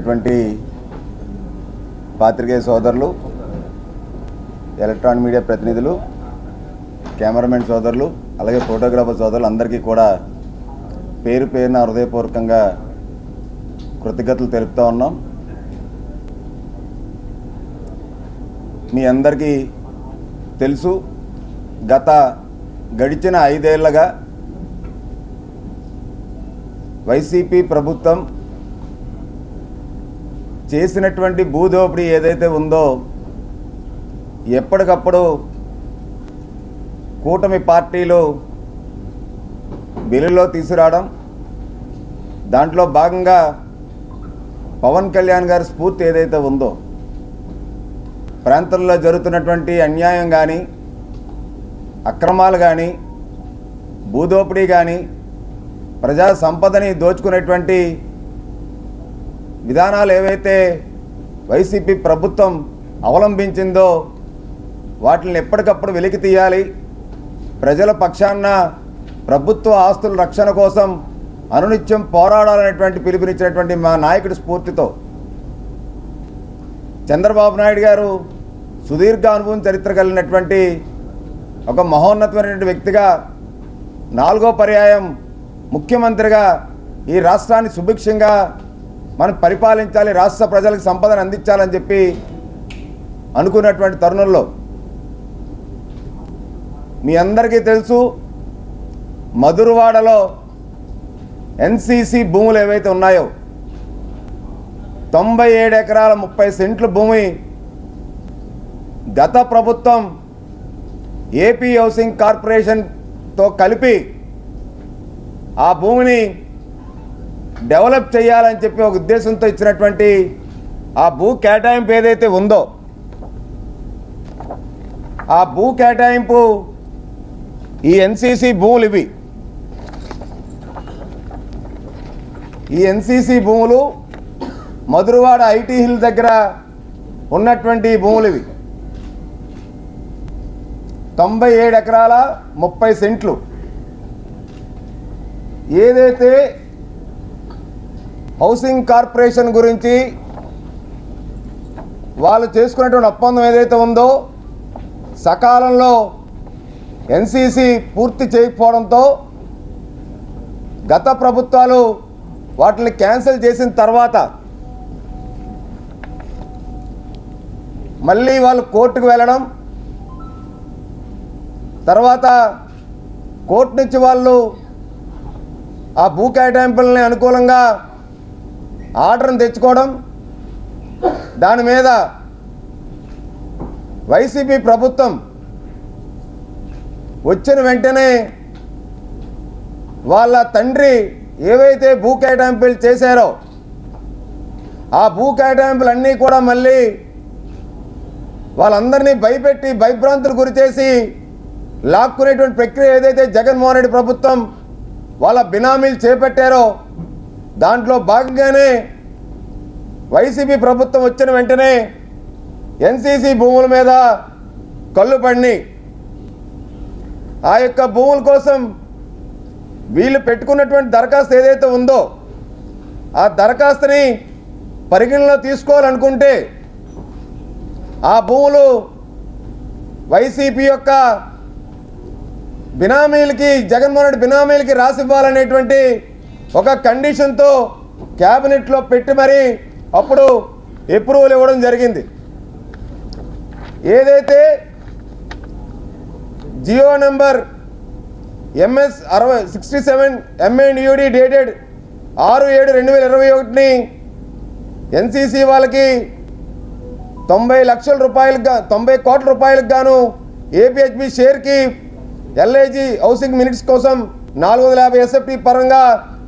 వచ్చినటువంటి పాత్రికేయ సోదరులు, ఎలక్ట్రానిక్ మీడియా ప్రతినిధులు, కెమెరామెన్ సోదరులు, అలాగే ఫోటోగ్రాఫర్ సోదరులు అందరికీ కూడా పేరు పేరున హృదయపూర్వకంగా కృతజ్ఞతలు తెలుపుతూ ఉన్నాం. మీ అందరికీ తెలుసు, గడిచిన 5 ఏళ్లుగా వైసీపీ ప్రభుత్వం చేసినటువంటి భూదోపిడీ ఏదైతే ఉందో ఎప్పటికప్పుడు కూటమి పార్టీలు బిల్లులో తీసుకురావడం, దాంట్లో భాగంగా పవన్ కళ్యాణ్ గారి స్ఫూర్తి ఏదైతే ఉందో ప్రాంతంలో జరుగుతున్నటువంటి అన్యాయం కానీ, అక్రమాలు కానీ, భూదోపిడీ కానీ, ప్రజా సంపదని దోచుకునేటువంటి విధానాలు ఏవైతే వైసీపీ ప్రభుత్వం అవలంబించిందో వాటిని ఎప్పటికప్పుడు వెలికి తీయాలి, ప్రజల పక్షాన ప్రభుత్వ ఆస్తుల రక్షణ కోసం అనునిత్యం పోరాడాలనేటువంటి పిలుపునిచ్చినటువంటి మా నాయకుడి స్ఫూర్తితో చంద్రబాబు నాయుడు గారు సుదీర్ఘ అనుభవం చరిత్ర కలిగినటువంటి ఒక మహోన్నతమైనటువంటి వ్యక్తిగా 4వ పర్యాయం ముఖ్యమంత్రిగా ఈ రాష్ట్రాన్ని సుభిక్షంగా మనం పరిపాలించాలి, రాష్ట్ర ప్రజలకు సంపదను అందించాలని చెప్పి అనుకున్నటువంటి తరుణంలో మీ అందరికీ తెలుసు, మధురవాడలో ఎన్సీసీ భూములు ఏవైతే ఉన్నాయో 97 ఎకరాల 30 సెంట్ల భూమి గత ప్రభుత్వం ఏపీ హౌసింగ్ కార్పొరేషన్తో కలిపి ఆ భూమిని డెవలప్ చేయాలని చెప్పి ఒక ఉద్దేశంతో ఇచ్చినటువంటి ఆ భూ కేటాయింపు ఏదైతే ఉందో ఆ భూ కేటాయింపు ఈ ఎన్సీసీ భూములు ఇవి. ఈ ఎన్సీసీ భూములు మధురవాడ ఐటీ హిల్ దగ్గర ఉన్నటువంటి భూములు ఇవి. 97 ఎకరాల 30 సెంట్లు. ఏదైతే హౌసింగ్ కార్పొరేషన్ గురించి వాళ్ళు చేసుకున్నటువంటి ఒప్పందం ఏదైతే ఉందో సకాలంలో ఎన్సీసీ పూర్తి చేయకపోవడంతో గత ప్రభుత్వాలు వాటిని క్యాన్సిల్ చేసిన తర్వాత మళ్ళీ వాళ్ళు కోర్టుకు వెళ్ళడం, తర్వాత కోర్టు నుంచి వాళ్ళు ఆ భూ కేటాయింపులని అనుకూలంగా ఆర్డర్ని తెచ్చుకోవడం, దాని మీద వైసీపీ ప్రభుత్వం వచ్చిన వెంటనే వాళ్ళ తండ్రి ఏవైతే భూ కేటాయింపులు చేశారో ఆ భూ కేటాయింపులన్నీ కూడా మళ్ళీ వాళ్ళందరినీ భయపెట్టి భయభ్రాంతులు గురిచేసి లాక్కునేటువంటి ప్రక్రియ ఏదైతే జగన్మోహన్ రెడ్డి ప్రభుత్వం వాళ్ళ బినామీలు చేపట్టారో దాంట్లో భాగంగానే వైసీపీ ప్రభుత్వం వచ్చిన వెంటనే ఎన్సీసీ భూముల మీద కళ్ళు పడినాయి. ఆ యొక్క భూముల కోసం వీళ్ళు పెట్టుకున్నటువంటి దరఖాస్తు ఏదైతే ఉందో ఆ దరఖాస్తుని పరిగణలో తీసుకోవాలనుకుంటే ఆ భూములు వైసీపీ యొక్క బినామీలకి, జగన్మోహన్ రెడ్డి బినామీలకి రాసివ్వాలనేటువంటి ఒక కండిషన్తో క్యాబినెట్లో పెట్టి మరి అప్పుడు అప్రూవల్ ఇవ్వడం జరిగింది. ఏదైతే GO number MS 67 MNUD dated 6/7/2021ని ఎన్సీసీ వాళ్ళకి 90 కోట్ల రూపాయలకు గాను ఏపీహెచ్బి షేర్కి ఎల్ఐజీ హౌసింగ్ మినిట్స్ కోసం 450 SFT పరంగా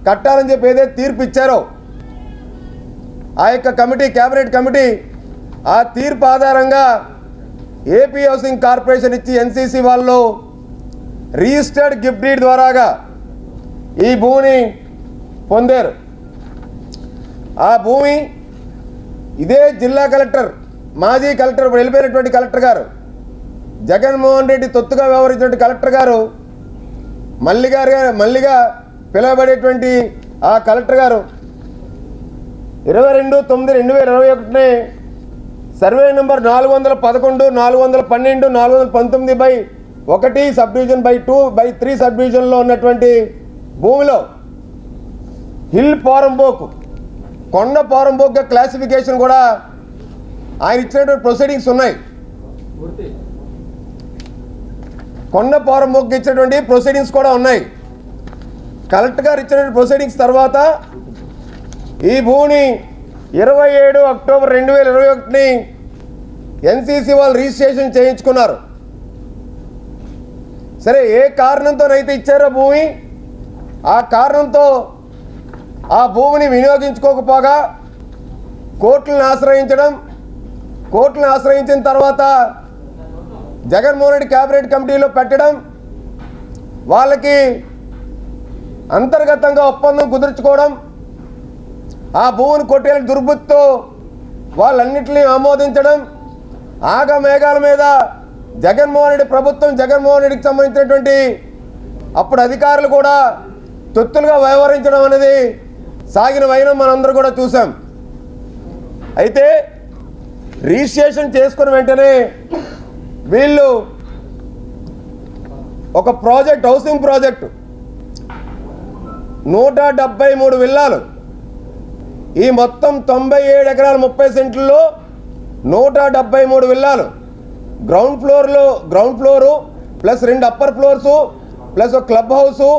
కట్టాలని చెప్పి ఏదైతే తీర్పు ఇచ్చారో ఆ యొక్క కమిటీ, క్యాబినెట్ కమిటీ, ఆ తీర్పు ఆధారంగా ఏపీ హౌసింగ్ కార్పొరేషన్ ఇచ్చి ఎన్సీసీ వాళ్ళు రిజిస్టర్డ్ గిఫ్ట్ డీడ్ ద్వారాగా ఈ భూమిని పొందారు. ఆ భూమి ఇదే జిల్లా కలెక్టర్, మాజీ కలెక్టర్, వెళ్ళిపోయినటువంటి కలెక్టర్ గారు, జగన్మోహన్ రెడ్డి తొత్తుగా వ్యవహరించినటువంటి కలెక్టర్ గారు, మల్లిగా పిలువబడేటువంటి ఆ కలెక్టర్ గారు 22/9/2021 survey number 411, 412, 419/1 sub division /2/3 sub డివిజన్లో ఉన్నటువంటి భూమిలో హిల్ పారంబోక్, కొండ పారంబోక్గా క్లాసిఫికేషన్ కూడా ఆయన ఇచ్చినటువంటి ప్రొసీడింగ్స్ ఉన్నాయి. కొండ పారంబోక్ ఇచ్చినటువంటి ప్రొసీడింగ్స్ కూడా ఉన్నాయి. కలెక్టర్ గారు ఇచ్చినటువంటి ప్రొసీడింగ్స్ తర్వాత ఈ భూమిని 27 అక్టోబర్ 2021 ఎన్సీసీ వాళ్ళు రిజిస్ట్రేషన్ చేయించుకున్నారు. సరే, ఏ కారణంతోనైతే ఇచ్చారో భూమి, ఆ కారణంతో ఆ భూమిని వినియోగించుకోకపోగా కోర్టులను ఆశ్రయించిన తర్వాత జగన్మోహన్ రెడ్డి క్యాబినెట్ కమిటీలో పెట్టడం, వాళ్ళకి అంతర్గతంగా ఒప్పందం కుదుర్చుకోవడం, ఆ భూమిని కొట్టేల దుర్బుద్ధితో వాళ్ళన్నింటినీ ఆమోదించడం, ఆగమేఘాల మీద జగన్మోహన్ రెడ్డి ప్రభుత్వం, జగన్మోహన్ రెడ్డికి సంబంధించినటువంటి అప్పుడు అధికారులు కూడా తొత్తులుగా వ్యవహరించడం అనేది సాగిన వైనం మనందరూ కూడా చూసాం. అయితే రిజిస్ట్రేషన్ చేసుకున్న వెంటనే వీళ్ళు ఒక ప్రాజెక్ట్, హౌసింగ్ ప్రాజెక్టు 173 విల్లాలు, ఈ మొత్తం 97 ఎకరాల 30 సెంట్లలో 173 విల్లాలు, ground floor plus 2 upper floors plus ఒక క్లబ్ హౌసు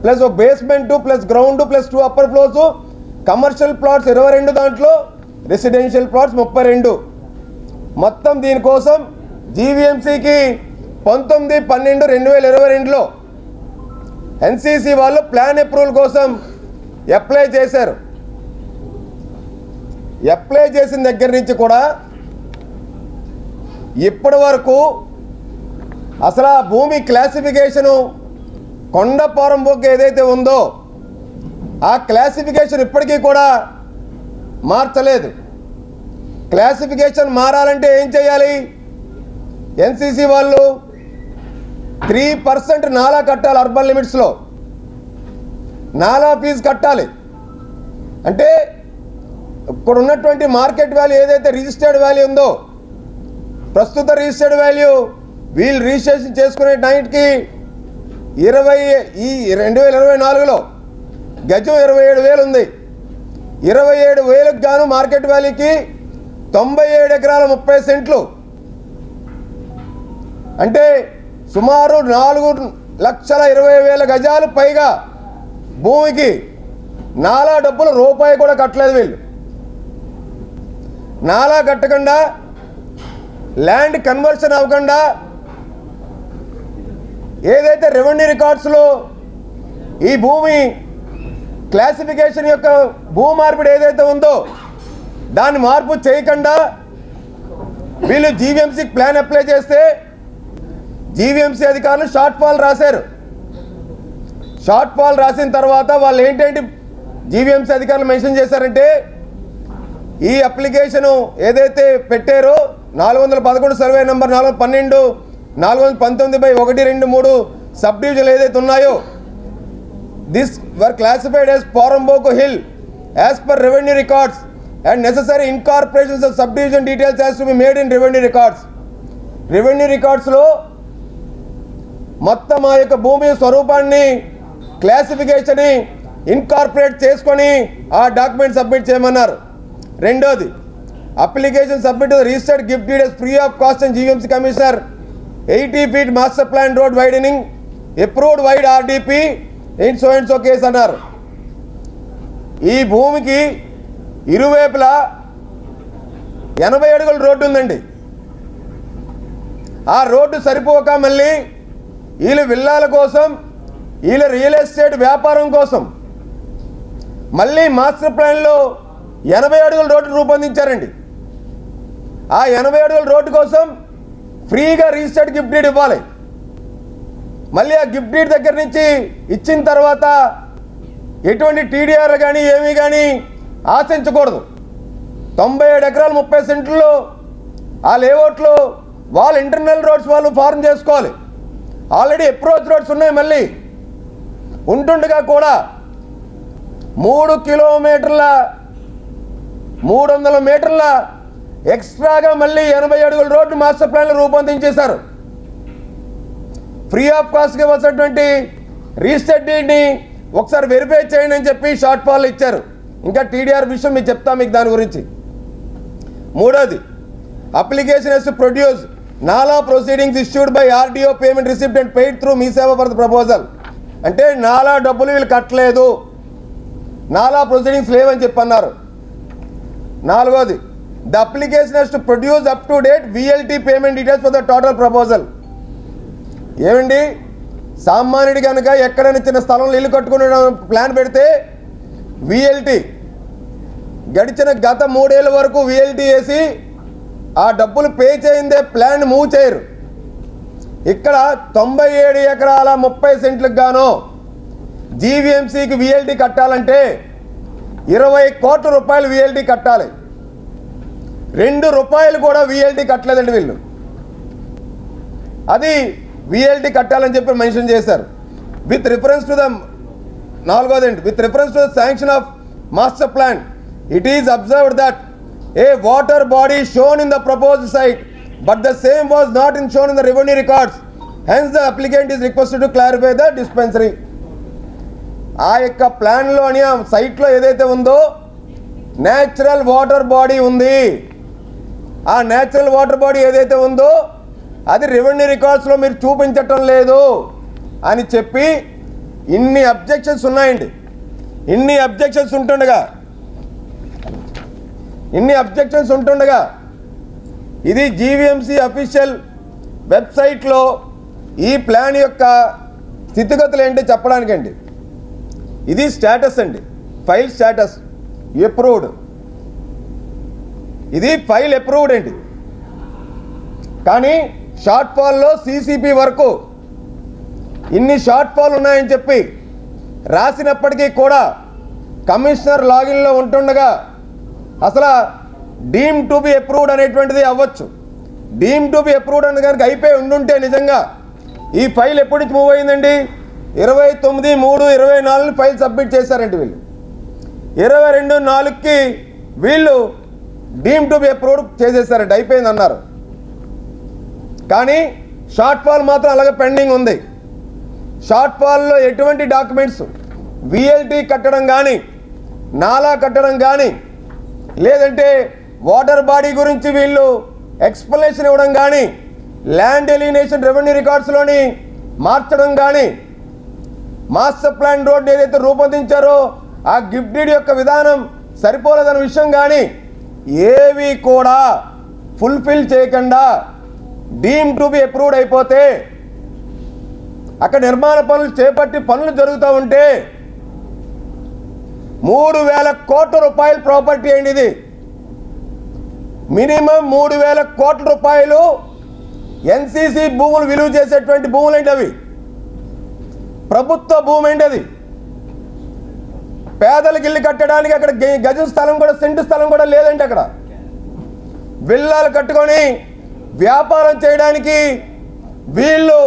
ప్లస్ ఒక basement plus ground plus 2 upper floors, commercial plots 22, దాంట్లో రెసిడెన్షియల్ ప్లాట్స్ 32. మొత్తం దీనికోసం జీవీఎంసీకి 19/12/2022లో ఎన్సీసీ వాళ్ళు ప్లాన్ అప్రూవల్ కోసం అప్లై చేశారు. అప్లై చేసిన దగ్గర నుంచి కూడా ఇప్పటి వరకు అసలు ఆ భూమి క్లాసిఫికేషను కొండ పారంబోక్ ఏదైతే ఉందో ఆ క్లాసిఫికేషన్ ఇప్పటికీ కూడా మార్చలేదు. క్లాసిఫికేషన్ మారాలంటే ఏం చేయాలి? ఎన్సీసీ వాళ్ళు 3% నాలా కట్టాలి. అర్బన్ లిమిట్స్లో నాలా ఫీజు కట్టాలి. అంటే ఇక్కడ ఉన్నటువంటి మార్కెట్ వాల్యూ ఏదైతే రిజిస్టర్డ్ వాల్యూ ఉందో, ప్రస్తుత రిజిస్టర్డ్ వాల్యూ వీళ్ళు రిజిస్ట్రేషన్ చేసుకునే టైంకి 2024లో గజం 27,000 ఉంది. 27,000కి గాను మార్కెట్ వాల్యూకి 97 ఎకరాల 30 సెంట్లు, అంటే సుమారు 4,20,000 గజాలు పైగా భూమికి నాలా డబ్బులు రూపాయి కూడా కట్టలేదు. వీళ్ళు నాలా కట్టకుండా, ల్యాండ్ కన్వర్షన్ అవ్వకుండా, ఏదైతే రెవెన్యూ రికార్డ్స్లో ఈ భూమి క్లాసిఫికేషన్ యొక్క భూ మార్పిడి ఏదైతే ఉందో దాన్ని మార్పు చేయకుండా వీళ్ళు జీవీఎంసీకి ప్లాన్ అప్లై చేస్తే జీవీఎంసీ అధికారులు షార్ట్ ఫాల్ రాశారు. షార్ట్ ఫాల్ రాసిన తర్వాత వాళ్ళు ఏంటంటే జీవీఎంసీ అధికారులు మెన్షన్ చేశారంటే, ఈ అప్లికేషను ఏదైతే పెట్టారో 411 సర్వే నెంబర్ 412, 419/1, 2, 3 సబ్ డివిజన్లు ఏదైతే ఉన్నాయో, this were classified as poramboke hill as per revenue records and necessary incorporations of sub division details has to be made in revenue records. రెవెన్యూ రికార్డ్స్లో మొత్తం ఆ యొక్క భూమి స్వరూపాన్ని, క్లాసిఫికేషన్ని ఇన్కార్పొరేట్ చేసుకొని ఆ డాక్యుమెంట్ సబ్మిట్ చేయమన్నారు. రెండోది, application submit to registered gift deed free of cost and GVMC commissioner 80 feet master plan road widening approved wide RDP in so and so case అన్నారు. ఈ భూమికి ఇరువైపులా 80 అడుగుల రోడ్డు ఉందండి. ఆ రోడ్డు సరిపోక మళ్ళీ వీళ్ళ విల్లాల కోసం, వీళ్ళ రియల్ ఎస్టేట్ వ్యాపారం కోసం మళ్ళీ మాస్టర్ ప్లాన్లో 80 అడుగుల రోడ్డు రూపొందించారండి. ఆ 80 అడుగుల రోడ్డు కోసం ఫ్రీగా రిజిస్టర్డ్ గిఫ్ట్ డీడ్ ఇవ్వాలి. మళ్ళీ ఆ గిఫ్ట్ డీడ్ దగ్గర నుంచి ఇచ్చిన తర్వాత ఎటువంటి టీడీఆర్ కానీ ఏమీ కానీ ఆశించకూడదు. 97 ఎకరాల 30 సెంట్లలో ఆ లేఅవుట్లో వాళ్ళు ఇంటర్నల్ రోడ్స్ వాళ్ళు ఫార్మ్ చేసుకోవాలి. ఆల్రెడీ అప్రోచ్ రోడ్స్ ఉన్నాయి. మళ్ళీ ఉంటుండగా కూడా 3 కిలోమీటర్ల 300 మీటర్ల ఎక్స్ట్రాగా మళ్ళీ 80 అడుగుల రోడ్డు మాస్టర్ ప్లాన్లు రూపొందించేశారు. ఫ్రీ ఆఫ్ కాస్ట్గా వచ్చినటువంటి రిజిస్టర్డ్ డీడ్ని ఒకసారి వెరిఫై చేయండి అని చెప్పి షార్ట్ ఫాల్ ఇచ్చారు. ఇంకా టీడీఆర్ విషయం మీకు చెప్తా మీకు దాని గురించి. మూడోది, application has to produce NALA proceedings issued by RDO payment receipt and paid through Mee Seva for the proposal. అంటే నాలా డబ్బులు వీళ్ళు కట్టలేదు, నాలా ప్రొసీడింగ్స్ లేవని చెప్పి అన్నారు. నాలుగోది, the application has to produce up to date VLT payment details for the total proposal. ఏమండి, సామాన్యుడి కనుక ఎక్కడైనా చిన్న స్థలంలో ఇల్లు కట్టుకునే ప్లాన్ పెడితే విఎల్టీ గడిచిన గత 3 ఏళ్ళ వరకు విఎల్టీ వేసి ఆ డబ్బులు పే చేయిందే ప్లాన్ మూవ్ చేయరు. ఇక్కడ 97 ఎకరాల 30 సెంట్లకు గాను జీవీఎంసీకి విఎల్టీ కట్టాలంటే 20 కోట్ల రూపాయలు విఎల్టీ కట్టాలి. 2 రూపాయలు కూడా విఎల్టీ కట్టలేదండి వీళ్ళు. అది విఎల్టీ కట్టాలని చెప్పి మెన్షన్ చేశారు. విత్ రిఫరెన్స్ టు ద నాలుగోదండి, with reference to the sanction of master plan it is observed that a water body shown in the proposed site but the same was not in shown in the revenue records. Hence the applicant is requested to clarify the dispensary. ఆ యొక్క ప్లాన్లోని ఆ సైట్లో ఏదైతే ఉందో natural water body ఉంది. ఆ natural water body ఏదైతే ఉందో అది రెవెన్యూ రికార్డ్స్లో మీరు చూపించటం లేదు అని చెప్పి ఇన్ని అబ్జెక్షన్స్ ఉన్నాయండి. ఇన్ని అబ్జెక్షన్స్ ఉంటుండగా ఇది జీవీఎంసీ అఫీషియల్ వెబ్సైట్లో ఈ ప్లాన్ యొక్క స్థితిగతులు ఏంటో చెప్పడానికండి. ఇది స్టేటస్ అండి, ఫైల్ స్టేటస్ అప్రూవ్డ్. ఇది ఫైల్ అప్రూవ్డ్ అండి. కానీ షార్ట్ ఫాల్లో సీసీపీ వరకు ఇన్ని షార్ట్ ఫాల్ ఉన్నాయని చెప్పి రాసినప్పటికీ కూడా కమిషనర్ లాగిన్లో ఉంటుండగా అసలు డీమ్ టు బి అప్రూవ్డ్ అనేటువంటిది అవ్వచ్చు. డీమ్ టు బి అప్రూవ్డ్ అని కనుక అయిపోయి ఉండుంటే నిజంగా ఈ ఫైల్ ఎప్పటి నుంచి మూవ్ అయిందండి? 29/3/24 ఫైల్ సబ్మిట్ చేశారండి వీళ్ళు. 22/4కి వీళ్ళు డీమ్ టు బి అప్రూవ్డ్ చేసేసారండి, అయిపోయింది అన్నారు. కానీ షార్ట్ ఫాల్ మాత్రం అలాగే పెండింగ్ ఉంది. షార్ట్ ఫాల్లో ఎటువంటి డాక్యుమెంట్స్ విఎల్టీ కట్టడం కానీ, నాలా కట్టడం కానీ, లేదంటే వాటర్ బాడీ గురించి వీళ్ళు ఎక్స్ప్లెనేషన్ ఇవ్వడం కానీ, ల్యాండ్ ఎలినేషన్ రెవెన్యూ రికార్డ్స్లోని మార్చడం కానీ, మాస్టర్ ప్లాన్ రోడ్ ఏదైతే రూపొందించారో ఆ గిఫ్ట్ డీడ్ యొక్క విధానం సరిపోలేదన్న విషయం కానీ ఏవి కూడా ఫుల్ఫిల్ చేయకుండా డీమ్ టు బి అప్రూవ్డ్ అయిపోతే అక్కడ నిర్మాణ పనులు చేపట్టి పనులు జరుగుతూ ఉంటే 3,000 కోట్ల రూపాయల ప్రాపర్టీ అండి ఇది. మినిమం 3,000 కోట్ల రూపాయలు ఎన్సీసీ భూములు విలువ చేసేటువంటి భూములు అండి అవి. ప్రభుత్వ భూమి అండి అది. పేదలకు ఇల్లు కట్టడానికి అక్కడ గజం స్థలం కూడా, సెంటు స్థలం కూడా లేదండి. అక్కడ విల్లాలు కట్టుకొని వ్యాపారం చేయడానికి వీళ్ళు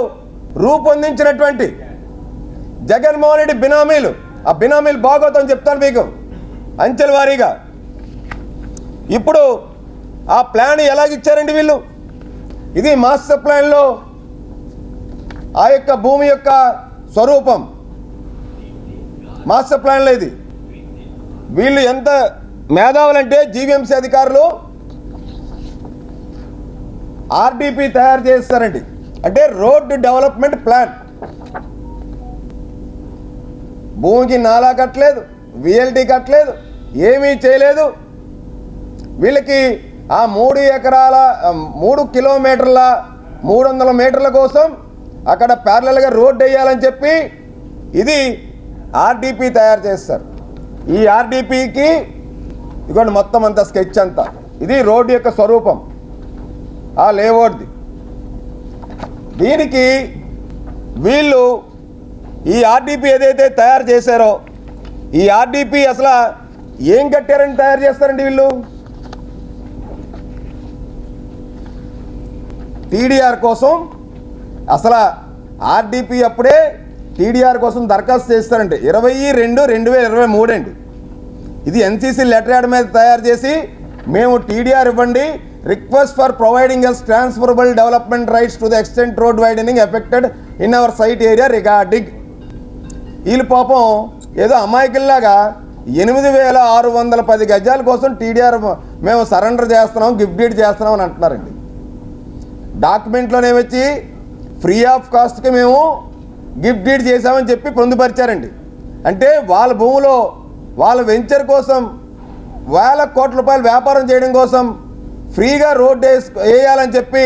రూపొందించినటువంటి జగన్మోహన్ రెడ్డి బినామీలు, ఆ బినామీలు బాగోతం చెప్తాను మీకు అంచెల వారీగా. ఇప్పుడు ఆ ప్లాన్ ఎలాగిచ్చారండి వీళ్ళు? ఇది మాస్టర్ ప్లాన్లో ఆ యొక్క భూమి యొక్క స్వరూపం. మాస్టర్ ప్లాన్లో ఇది. వీళ్ళు ఎంత మేధావులంటే జీవీఎంసీ అధికారులు ఆర్డీపీ తయారు చేస్తారండి, అంటే రోడ్ డెవలప్మెంట్ ప్లాన్. భూమికి నాలా కట్టలేదు, విఎల్టీ కట్టలేదు, ఏమీ చేయలేదు. వీళ్ళకి ఆ 3 కిలోమీటర్ల 300 మీటర్ల కోసం అక్కడ ప్యారలల్గా రోడ్ వేయాలని చెప్పి ఇది ఆర్డీపీ తయారు చేస్తారు. ఈ ఆర్డీపీకి ఇదిగోండి మొత్తం అంతా స్కెచ్ అంతా. ఇది రోడ్డు యొక్క స్వరూపం, ఆ లేఅవుట్ది. దీనికి వీళ్ళు ఈ ఆర్డీపీ ఏదైతే తయారు చేశారో ఈ ఆర్డీపీ అసలు ఏం కట్టారని తయారు చేస్తారండి వీళ్ళు? టీడీఆర్ కోసం. అసలు ఆర్డీపీ అప్పుడే టీడీఆర్ కోసం దరఖాస్తు చేస్తారంటే 20/2/2023 అండి. ఇది ఎన్సీసీ లెటర్ యాడ్ మీద తయారు చేసి మేము టీడీఆర్ ఇవ్వండి, request for providing as transferable development rights to the extent road widening affected in our site area regarding. వీళ్ళు పాపం ఏదో అమాయకుల్లాగా 8,610 గజాల కోసం టీడీఆర్ మేము సరెండర్ చేస్తున్నాం, గిఫ్ట్ డీడ్ చేస్తున్నాం అని అంటున్నారండి. డాక్యుమెంట్లోనేమొచ్చి ఫ్రీ ఆఫ్ కాస్ట్కి మేము గిఫ్ట్ డీడ్ చేసామని చెప్పి పొందుపరిచారండి. అంటే వాళ్ళ భూమిలో వాళ్ళ వెంచర్ కోసం వేల కోట్ల రూపాయలు వ్యాపారం చేయడం కోసం ఫ్రీగా రోడ్ వేయాలని చెప్పి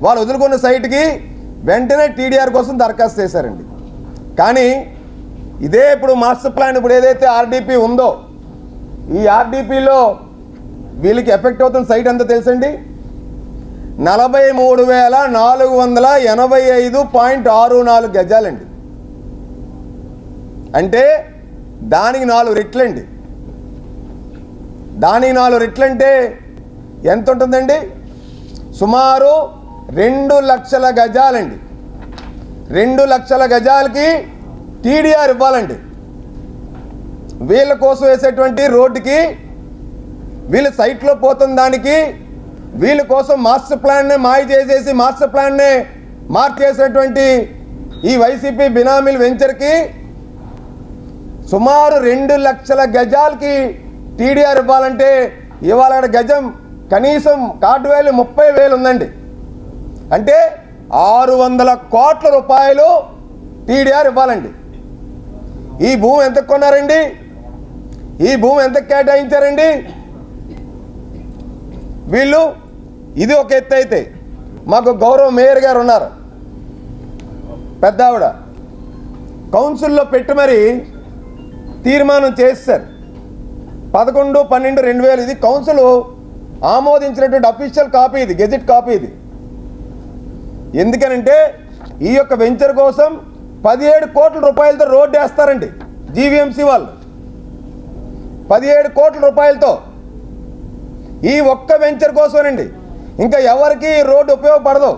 వాళ్ళు వదులుకున్న సైట్కి వెంటనే టీడీఆర్ కోసం దరఖాస్తు చేశారండి. కానీ ఇదే ఇప్పుడు మాస్టర్ ప్లాన్ ఇప్పుడు ఏదైతే ఆర్డీపీ ఉందో, ఈ ఆర్డీపీలో వీళ్ళకి ఎఫెక్ట్ అవుతున్న సైట్ ఎంత తెలుసండి? 43,485.64 గజాలండి. అంటే దానికి 4 రెట్లండి. దానికి 4 రెట్లంటే ఎంత ఉంటుందండి? సుమారు 2 లక్షల గజాలండి. 2 లక్షల గజాలకి టీడీఆర్ ఇవ్వాలండి. వీళ్ళ కోసం వేసేటువంటి రోడ్డుకి, వీళ్ళ సైట్లో పోతున్న దానికి, వీళ్ళ కోసం మాస్టర్ ప్లాన్నే మాయ చేసేసి మాస్టర్ ప్లాన్నే మార్చేసినటువంటి ఈ వైసీపీ బినామీల వెంచర్కి సుమారు 2 లక్షల గజాలకి టీడీఆర్ ఇవ్వాలంటే ఇవాళ గజం కనీసం కార్డు వాల్యూ 30,000 ఉందండి. అంటే 600 కోట్ల రూపాయలు టీడీఆర్ ఇవ్వాలండి. ఈ భూమి ఎంత కొన్నారండి? ఈ భూమి ఎంత కేటాయించారండి వీళ్ళు? ఇది ఒక ఎత్తు అయితే, మాకు గౌరవ మేయర్ గారు ఉన్నారు, పెద్ద ఆవిడ, కౌన్సిల్లో పెట్టి మరి తీర్మానం చేశారు. 11/12/2000 ఇది కౌన్సిల్ ఆమోదించినటువంటి అఫీషియల్ కాపీ, ఇది గెజెట్ కాపీ ఇది. ఎందుకనంటే ఈ యొక్క వెంచర్ కోసం 17 కోట్ల రూపాయలతో రోడ్డు వేస్తారండి జీవీఎంసీ వాళ్ళు. 17 కోట్ల రూపాయలతో ఈ ఒక్క వెంచర్ కోసమేనండి. ఇంకా ఎవరికి రోడ్డు ఉపయోగపడదు.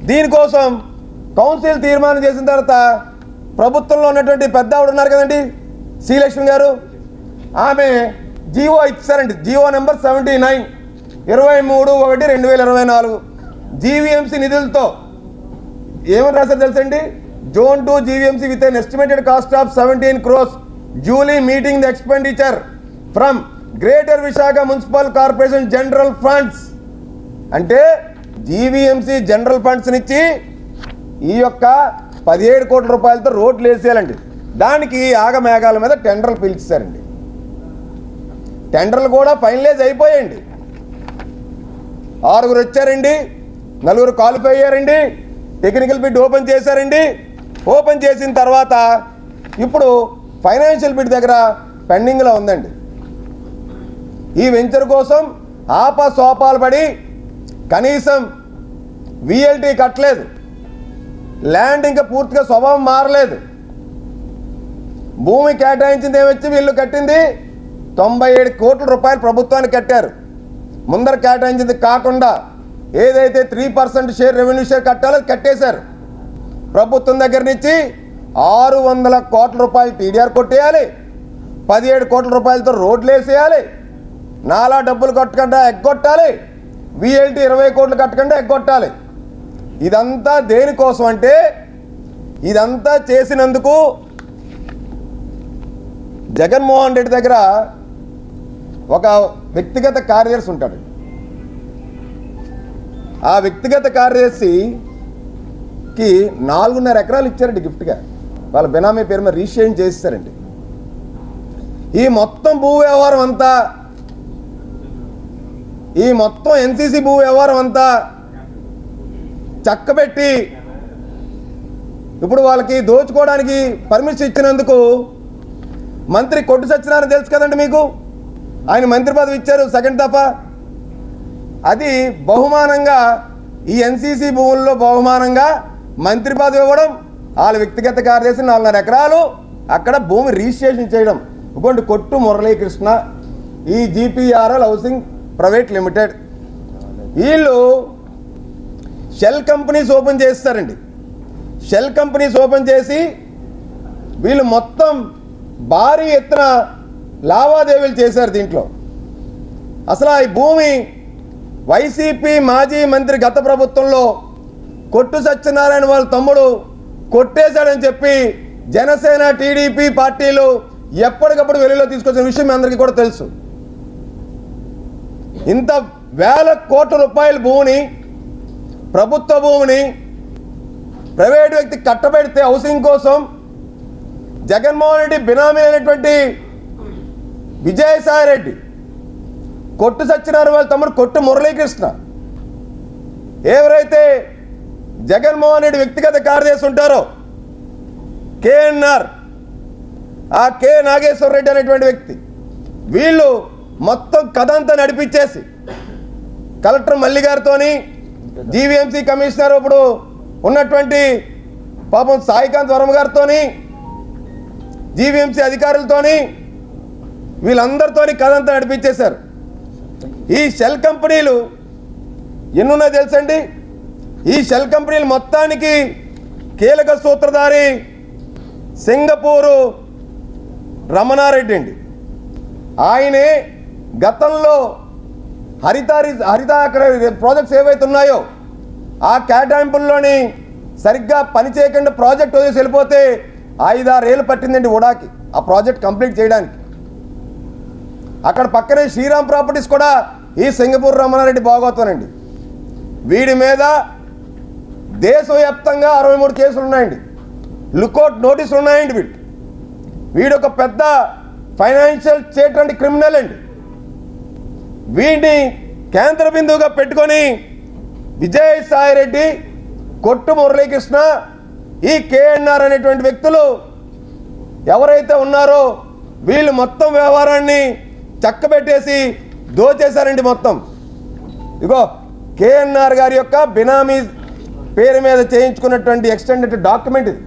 దీనికోసం కౌన్సిల్ తీర్మానం చేసిన తర్వాత ప్రభుత్వంలో ఉన్నటువంటి పెద్ద ఆవిడ ఉన్నారు కదండి, శ్రీలక్ష్మి గారు, ఆమె జీవో ఇచ్చారండి. జీవో నెంబర్ 79 23/1/2024 జీవీఎంసీ నిధులతో ఏమని రాశారు తెలుసండి? Zone 2 GVMC with an estimated cost of 17 crores duly meeting the expenditure from Greater Vishaka Municipal Corporation General Funds. అంటే జీవీఎంసీ జనరల్ ఫండ్స్ నుంచి ఈ యొక్క 17 కోట్ల రూపాయలతో రోడ్లు వేసేయాలండి. దానికి ఆగమేఘాల మీద టెండర్లు పిలిచారండి. టెండర్లు కూడా ఫైనలైజ్ అయిపోయాయండి. 6 వచ్చారండి, 4 క్వాలిఫై అయ్యారండి, టెక్నికల్ బిడ్ ఓపెన్ చేశారండి. ఓపెన్ చేసిన తర్వాత ఇప్పుడు ఫైనాన్షియల్ బిడ్ దగ్గర పెండింగ్లో ఉందండి. ఈ వెంచర్ కోసం ఆపసోపాలు పడి కనీసం విఎల్టీ కట్టలేదు, ల్యాండ్ ఇంకా పూర్తిగా స్వభావం మారలేదు. భూమి కేటాయించింది ఏమొచ్చి వీళ్ళు కట్టింది 97 కోట్ల రూపాయలు ప్రభుత్వానికి కట్టారు. ముందర కేటాయించింది కాకుండా ఏదైతే 3% షేర్ రెవెన్యూ షేర్ కట్టాలో కట్టేశారు. ప్రభుత్వం దగ్గర నుంచి 600 కోట్ల రూపాయలు టీడీఆర్ కొట్టేయాలి, 17 కోట్ల రూపాయలతో రోడ్లు వేసేయాలి, నాలా డబ్బులు కట్టకుండా ఎగ్గొట్టాలి, విఎల్టీ 20 కోట్లు కట్టకుండా ఎగ్గొట్టాలి. ఇదంతా దేనికోసం అంటే, ఇదంతా చేసినందుకు జగన్మోహన్ రెడ్డి దగ్గర ఒక వ్యక్తిగత కార్యదర్శి ఉంటాడు. ఆ వ్యక్తిగత కార్యదర్శికి 4.5 ఎకరాలు ఇచ్చారండి గిఫ్ట్గా. వాళ్ళ బెనామీ పేరు మీద రిజిస్ట్రేషన్ చేస్తారండి. ఈ మొత్తం భూ వ్యవహారం అంతా, ఈ మొత్తం ఎన్సీసీ భూ వ్యవహారం అంతా చక్కబెట్టి ఇప్పుడు వాళ్ళకి దోచుకోవడానికి పర్మిషన్ ఇచ్చినందుకు మంత్రి కొట్టు సత్యనారాయణ తెలుసు కదండి మీకు, ఆయన మంత్రి పదవి ఇచ్చారు సెకండ్ దఫా. అది బహుమానంగా ఈ ఎన్సీసీ భూముల్లో బహుమానంగా మంత్రి పదవి ఇవ్వడం, వాళ్ళ వ్యక్తిగత కార్యదర్శి 4.5 ఎకరాలు అక్కడ భూమి రిజిస్ట్రేషన్ చేయడం. ఇవ్వండి కొట్టు మురళీకృష్ణ, ఈ జీపీఆర్ఎల్ హౌసింగ్ ప్రైవేట్ లిమిటెడ్. వీళ్ళు షెల్ కంపెనీస్ ఓపెన్ చేస్తారండి. షెల్ కంపెనీస్ ఓపెన్ చేసి వీళ్ళు మొత్తం భారీ ఎత్తున లావాదేవీలు చేశారు దీంట్లో. అసలు ఈ భూమి వైసీపీ మాజీ మంత్రి గత ప్రభుత్వంలో కొట్టు సత్యనారాయణ వాళ్ళ తమ్ముడు కొట్టేశాడని చెప్పి జనసేన టీడీపీ పార్టీలు ఎప్పటికప్పుడు వెలుగులో తీసుకొచ్చిన విషయం మీ అందరికీ కూడా తెలుసు. ఇంత వేల కోట్ల రూపాయల భూమిని, ప్రభుత్వ భూమిని ప్రైవేట్ వ్యక్తి కట్టబెడితే హౌసింగ్ కోసం జగన్మోహన్ రెడ్డి బినామీ అయినటువంటి విజయసాయి రెడ్డి, కొట్టు సత్యనారాయణ వాళ్ళ తమ్ముడు కొట్టు మురళీకృష్ణ, ఎవరైతే జగన్మోహన్ రెడ్డి వ్యక్తిగత కార్యదర్శి ఉంటారో కేఎన్ఆర్, ఆ కె నాగేశ్వర రెడ్డి అనేటువంటి వ్యక్తి, వీళ్ళు మొత్తం కథంతా నడిపించేసి కలెక్టర్ మల్లి గారితోని, జీవీఎంసీ కమిషనర్ ఇప్పుడు ఉన్నటువంటి పాపం సాయికాంత్ వర్మ గారితోని, జీవీఎంసీ అధికారులతోని, వీళ్ళందరితోని కథంతా నడిపించేశారు. ఈ షెల్ కంపెనీలు ఎన్నున్నాయో తెలుసండి? ఈ షెల్ కంపెనీలు మొత్తానికి కీలక సూత్రధారి సింగపూరు రమణారెడ్డి అండి. ఆయనే గతంలో హరిత అక్కడ ప్రాజెక్ట్స్ ఏవైతే ఉన్నాయో ఆ కేటాయింపుల్లోని సరిగ్గా పని చేయకుండా ప్రాజెక్ట్ వదిలేసి వెళ్ళిపోతే 5-6 ఏళ్ళు పట్టిందండి ఉడాకి ఆ ప్రాజెక్ట్ కంప్లీట్ చేయడానికి. అక్కడ పక్కనే శ్రీరామ్ ప్రాపర్టీస్ కూడా ఈ సింగపూర్ రమణారెడ్డి భాగవతానండి. వీడి మీద దేశవ్యాప్తంగా 63 కేసులు ఉన్నాయండి, లుకౌట్ నోటీసులు ఉన్నాయండి. వీడు ఒక పెద్ద ఫైనాన్షియల్ స్టేట్ అండి, క్రిమినల్ అండి. వీడిని కేంద్ర బిందువుగా పెట్టుకొని విజయసాయి రెడ్డి, కొట్టు మురళీకృష్ణ, ఈ కేఎన్ఆర్ అనేటువంటి వ్యక్తులు ఎవరైతే ఉన్నారో వీళ్ళు మొత్తం వ్యవహారాన్ని చక్కబెట్టేసి దోచేశారండి మొత్తం. ఇగో కేఎన్ఆర్ గారి యొక్క బినామీ పేరు మీద చేయించుకున్నటువంటి ఎక్స్టెండెడ్ డాక్యుమెంట్ ఇది.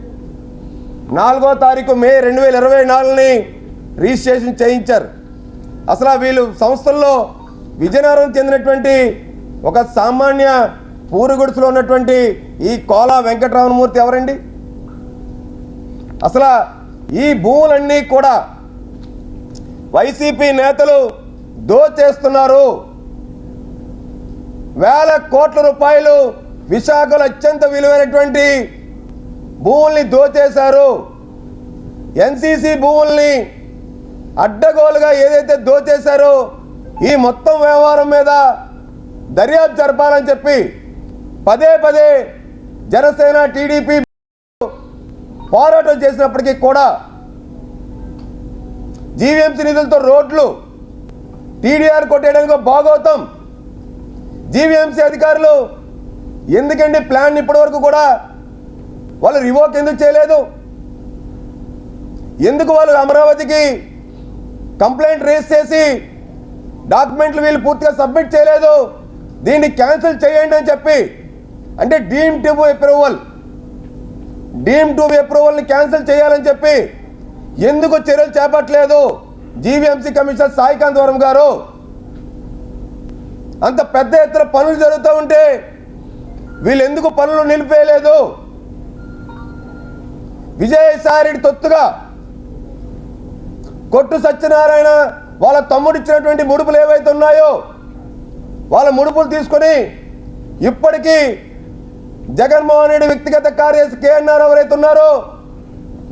4వ తారీఖు మే 2024 రిజిస్ట్రేషన్ చేయించారు. అసలు వీళ్ళు సంస్థల్లో విజయనగరం చెందినటువంటి ఒక సామాన్య పూరుగుడుసులో ఉన్నటువంటి ఈ కోలా వెంకటరామమూర్తి ఎవరండి? అసలు ఈ భూములన్నీ కూడా వైసీపీ నేతలు దోచేస్తున్నారు. వేల కోట్ల రూపాయలు విశాఖలో అత్యంత విలువైనటువంటి భూముల్ని దోచేశారు. ఎన్సీసీ భూముల్ని అడ్డగోలుగా ఏదైతే దోచేశారో ఈ మొత్తం వ్యవహారం మీద దర్యాప్తు జరపాలని చెప్పి పదే పదే జనసేన టీడీపీ పోరాటం చేసినప్పటికీ కూడా జీవీఎంసీ నిధులతో రోడ్లు టీడీఆర్ కొట్టేయడానికి భాగవతం. జీవీఎంసీ అధికారులు ఎందుకండి ప్లాన్ ఇప్పటి వరకు కూడా వాళ్ళు రివోక్ ఎందుకు చేయలేదు? ఎందుకు వాళ్ళు అమరావతికి కంప్లైంట్ రేస్ చేసి డాక్యుమెంట్లు వీళ్ళు పూర్తిగా సబ్మిట్ చేయలేదు? దీన్ని క్యాన్సిల్ చేయండి అని చెప్పి, అంటే డీమ్ టు అప్రూవల్ని క్యాన్సిల్ చేయాలని చెప్పి ఎందుకు చర్యలు చేపట్టలేదు జీవీఎంసీ కమిషనర్ సాయికాంత్ వర్మ గారు? అంత పెద్ద ఎత్తున పనులు జరుగుతూ ఉంటే వీళ్ళు ఎందుకు పనులు నిలిపేయలేదు? విజయసాయిరెడ్డి తొత్తుగా కొట్టు సత్యనారాయణ వాళ్ళ తమ్ముడు ఇచ్చినటువంటి ముడుపులు ఏవైతే ఉన్నాయో వాళ్ళ ముడుపులు తీసుకొని ఇప్పటికీ జగన్మోహన్ రెడ్డి వ్యక్తిగత కార్యదర్శి కేఎన్ఆర్ ఎవరైతే ఉన్నారో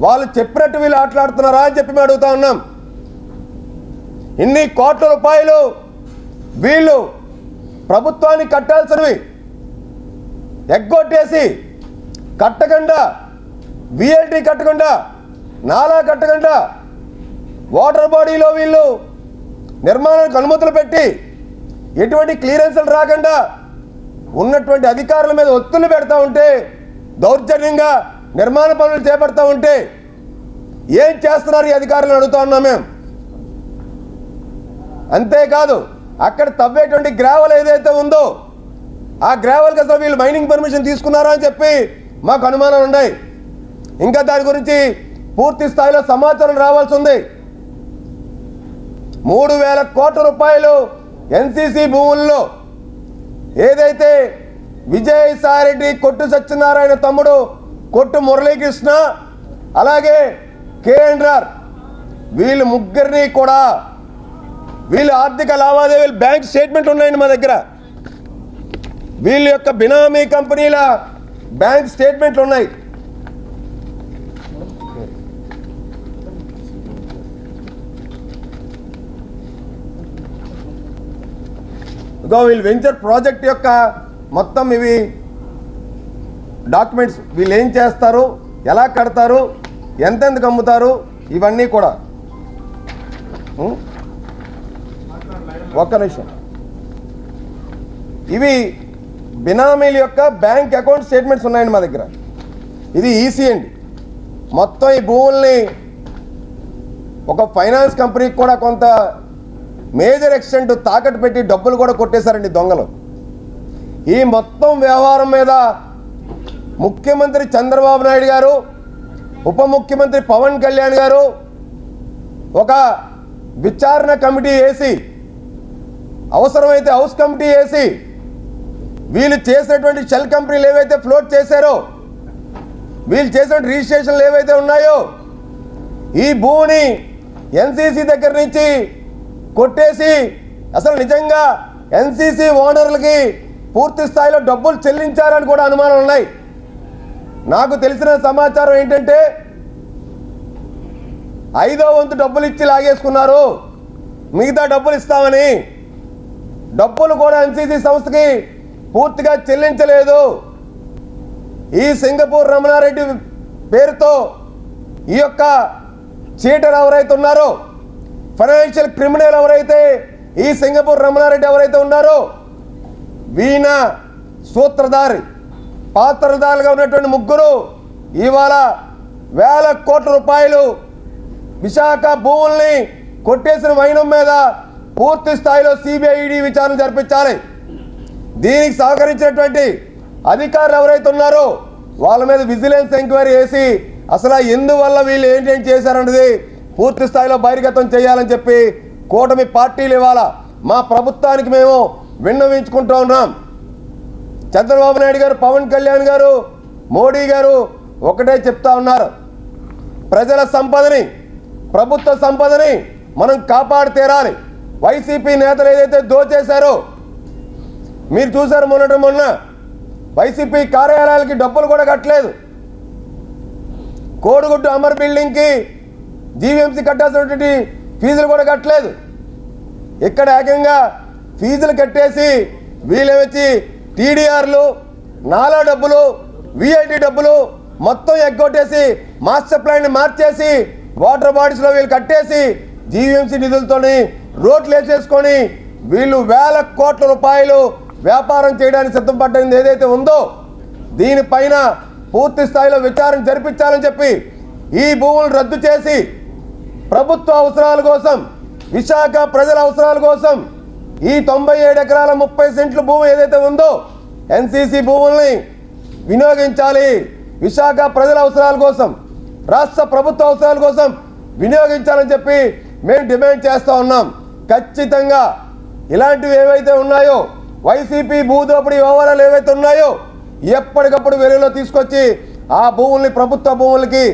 వాళ్ళు చెప్పినట్టు వీళ్ళు ఆటలాడుతున్నారా అని చెప్పి మేము అడుగుతా ఉన్నాం. ఇన్ని కోట్ల రూపాయలు వీళ్ళు ప్రభుత్వానికి కట్టాల్సినవి ఎగ్గొట్టేసి కట్టకుండా, విఎల్టీ కట్టకుండా, నాలా కట్టకుండా, వాటర్ బాడీలో వీళ్ళు నిర్మాణానికి అనుమతులు పెట్టి ఎటువంటి క్లియరెన్స్లు రాకుండా ఉన్నటువంటి అధికారుల మీద ఒత్తిళ్లు పెడతా ఉంటే, దౌర్జన్యంగా నిర్మాణ పనులు చేపడతా ఉంటే ఏం చేస్తున్నారు ఈ అధికారులను అడుగుతా ఉన్నాం మేము. అంతేకాదు అక్కడ తవ్వేటువంటి గ్రావెల్ ఏదైతే ఉందో ఆ గ్రావెల్కి అసలు వీళ్ళు మైనింగ్ పర్మిషన్ తీసుకున్నారా అని చెప్పి మాకు అనుమానాలు ఉన్నాయి. ఇంకా దాని గురించి పూర్తి స్థాయిలో సమాచారం రావాల్సి ఉంది. 3,000 కోట్ల రూపాయలు ఎన్సీసీ భూముల్లో ఏదైతే విజయసాయిరెడ్డి, కొట్టు సత్యనారాయణ తమ్ముడు కొట్టు మురళీకృష్ణ, అలాగే కేఎన్ఆర్ వీళ్ళు ముగ్గురిని కూడా వీళ్ళ ఆర్థిక లావాదేవీలు బ్యాంక్ స్టేట్మెంట్ ఉన్నాయండి మా దగ్గర. వీళ్ళ యొక్క బినామీ కంపెనీల బ్యాంక్ స్టేట్మెంట్లు ఉన్నాయి. వీళ్ళు వెంచర్ ప్రాజెక్ట్ యొక్క మొత్తం ఇవి డాక్యుమెంట్స్, వీళ్ళు ఏం చేస్తారు, ఎలా కడతారు, ఎంతెందుకు అమ్ముతారు, ఇవన్నీ కూడా. ఒక్క నిమిషం. ఇవి బినామీల యొక్క బ్యాంక్ అకౌంట్ స్టేట్మెంట్స్ ఉన్నాయండి మా దగ్గర. ఇది ఈసీ అండి. మొత్తం ఈ భూముల్ని ఒక ఫైనాన్స్ కంపెనీకి కూడా కొంత మేజర్ ఎక్స్టెంట్ తాకట్టు పెట్టి డబ్బులు కూడా కొట్టేశారండి దొంగలు. ఈ మొత్తం వ్యవహారం మీద ముఖ్యమంత్రి చంద్రబాబు నాయుడు గారు, ఉప ముఖ్యమంత్రి పవన్ కళ్యాణ్ గారు ఒక విచారణ కమిటీ వేసి, అవసరమైతే హౌస్ కమిటీ వేసి, వీళ్ళు చేసినటువంటి షెల్ కంపెనీలు ఏవైతే ఫ్లోట్ చేశారో, వీళ్ళు చేసిన రిజిస్ట్రేషన్లు ఏవైతే ఉన్నాయో, ఈ భూమిని ఎన్సీసీ దగ్గర నుంచి కొట్టేసి అసలు నిజంగా ఎన్సీసీ ఓనర్లకి పూర్తి స్థాయిలో డబ్బులు చెల్లించారని కూడా అనుమానాలు ఉన్నాయి. నాకు తెలిసిన సమాచారం ఏంటంటే 5వ వంతు డబ్బులు ఇచ్చి లాగేసుకున్నారు, మిగతా డబ్బులు ఇస్తామని. డబ్బులు కూడా ఎన్సీసీ సంస్థకి పూర్తిగా చెల్లించలేదు. ఈ సింగపూర్ రమణారెడ్డి పేరుతో ఈ యొక్క చీటర్ ఎవరైతే ఉన్నారో, ఫైనాన్షియల్ క్రిమినల్ ఎవరైతే ఈ సింగపూర్ రమణారెడ్డి ఎవరైతే ఉన్నారో, వీణ సూత్రధారి పాత్రధారులుగా ఉన్నటువంటి ముగ్గురు ఇవాళ వేల కోట్ల రూపాయలు విశాఖ భూముల్ని కొట్టేసిన వైనం మీద పూర్తి స్థాయిలో సిబిఐ ఈడీ విచారణ జరిపించాలి. దీనికి సహకరించినటువంటి అధికారులు ఎవరైతే ఉన్నారో వాళ్ళ మీద విజిలెన్స్ ఎంక్వైరీ చేసి అసలు ఎందువల్ల వీళ్ళు ఏంటేం చేశారన్నది పూర్తి స్థాయిలో బహిర్గతం చేయాలని చెప్పి కూటమి పార్టీలు ఇవాళ మా ప్రభుత్వానికి మేము విన్నవించుకుంటూ ఉన్నాం. చంద్రబాబు నాయుడు గారు, పవన్ కళ్యాణ్ గారు, మోడీ గారు ఒకటే చెప్తా ఉన్నారు, ప్రజల సంపదని, ప్రభుత్వ సంపదని మనం కాపాడి తీరాలి. వైసీపీ నేతలు ఏదైతే దోచేశారో మీరు చూశారు. మొన్న వైసీపీ కార్యాలయాలకి డబ్బులు కూడా కట్టలేదు. కోడిగుడ్డు అమర్ బిల్డింగ్కి జీవీఎంసీ కట్టాల్సినటువంటి ఫీజులు కూడా కట్టలేదు. ఇక్కడ ఏకంగా ఫీజులు కట్టేసి వీళ్ళేమొచ్చి టీడీఆర్లు, నాలా డబ్బులు, విఐటి డబ్బులు మొత్తం ఎగ్గొట్టేసి మాస్టర్ ప్లాన్ని మార్చేసి వాటర్ బాడీస్లో వీళ్ళు కట్టేసి జీవీఎంసీ నిధులతోని రోడ్లు వేసేసుకొని వీళ్ళు వేల కోట్ల రూపాయలు వ్యాపారం చేయడానికి సిద్ధపడ్డది ఏదైతే ఉందో దీనిపైన పూర్తి స్థాయిలో విచారణ జరిపించాలని చెప్పి ఈ భూములను రద్దు చేసి ప్రభుత్వ అవసరాల కోసం, విశాఖ ప్రజల అవసరాల కోసం ఈ 97 ఎకరాల 30 సెంట్ల భూమి ఏదైతే ఉందో ఎన్సీసీ భూముల్ని వినియోగించాలి. విశాఖ ప్రజల అవసరాల కోసం, రాష్ట్ర ప్రభుత్వ అవసరాల కోసం వినియోగించాలని చెప్పి మేము డిమాండ్ చేస్తూ ఉన్నాం. ఖచ్చితంగా ఇలాంటివి ఏవైతే ఉన్నాయో, వైసీపీ భూదోపిడీ వ్యవహారాలు ఏవైతే ఉన్నాయో ఎప్పటికప్పుడు వెలుగులో తీసుకొచ్చి ఆ భూముల్ని, ప్రభుత్వ భూములకి,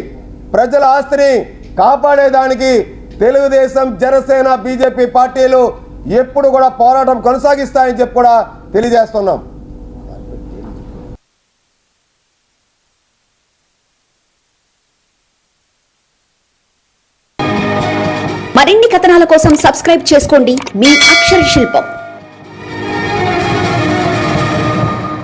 ప్రజల ఆస్తిని కాపాడేదానికి తెలుగుదేశం, జనసేన, బీజేపీ పార్టీలు ఎప్పుడు కూడా పోరాటం కొనసాగిస్తాయని చెప్పి కూడా తెలియజేస్తున్నాం. మరిన్ని కథనాల కోసం సబ్స్క్రైబ్ చేసుకోండి మీ అక్షర శిల్పం.